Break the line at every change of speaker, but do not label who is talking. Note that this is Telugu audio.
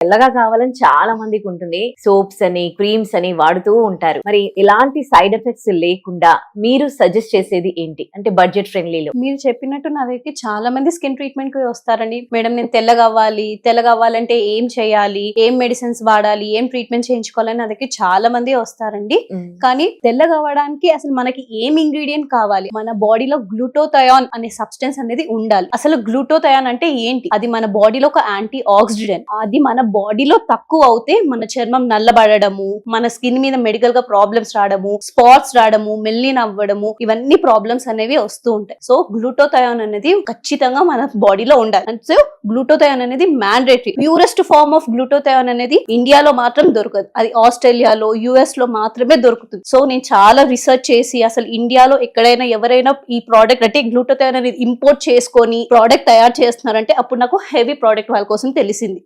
తెల్లగా కావాలని చాలా మందికి ఉంటుంది. సోప్స్ అని, క్రీమ్స్ అని వాడుతూ ఉంటారు. మరి ఎలాంటి సైడ్ ఎఫెక్ట్స్ లేకుండా మీరు సజెస్ట్ చేసేది ఏంటి, అంటే బడ్జెట్ ఫ్రెండ్లీలో?
మీరు చెప్పినట్టు నా దగ్గరికి చాలా మంది స్కిన్ ట్రీట్మెంట్ కి వస్తారండి. మేడం నేను తెల్లగా అవ్వాలంటే ఏం చేయాలి, ఏం మెడిసిన్స్ వాడాలి, ఏం ట్రీట్మెంట్ చేయించుకోవాలని నా దగ్గరికి చాలా మంది వస్తారండి. కానీ తెల్లగా అవ్వడానికి అసలు మనకి ఏం ఇంగ్రీడియంట్ కావాలి, మన బాడీలో గ్లూటోథయాన్ అనే సబ్స్టెన్స్ అనేది ఉండాలి. అసలు గ్లూటోథయాన్ అంటే ఏంటి? అది మన బాడీలో ఒక యాంటీ ఆక్సిడెంట్. అది మన బాడీలో తక్కువ అవుతే మన చర్మం నల్లబడము, మన స్కిన్ మీద మెడికల్ గా ప్రాబ్లమ్స్ రావడము, స్పాట్స్ రావడము, మెల్లిన అవ్వడము, ఇవన్నీ ప్రాబ్లమ్స్ అనేవి వస్తూ ఉంటాయి. సో గ్లూటోథయాన్ అనేది ఖచ్చితంగా మన బాడీలో ఉండాలి. సో గ్లూటోథయాన్ అనేది mandatory. Purest form of glutathione అనేది ఇండియాలో మాత్రం దొరకదు, అది ఆస్ట్రేలియాలో, యుఎస్ లో మాత్రమే దొరుకుతుంది. సో నేను చాలా రీసెర్చ్ చేసి అసలు ఇండియాలో ఎక్కడైనా ఎవరైనా ఈ ప్రోడక్ట్ అంటే గ్లూటోథయాన్ అనేది ఇంపోర్ట్ చేసుకొని ప్రోడక్ట్ తయారు చేస్తున్నారంటే అప్పుడు నాకు హెవీ ప్రోడక్ట్ వాళ్ళ కోసం తెలిసింది.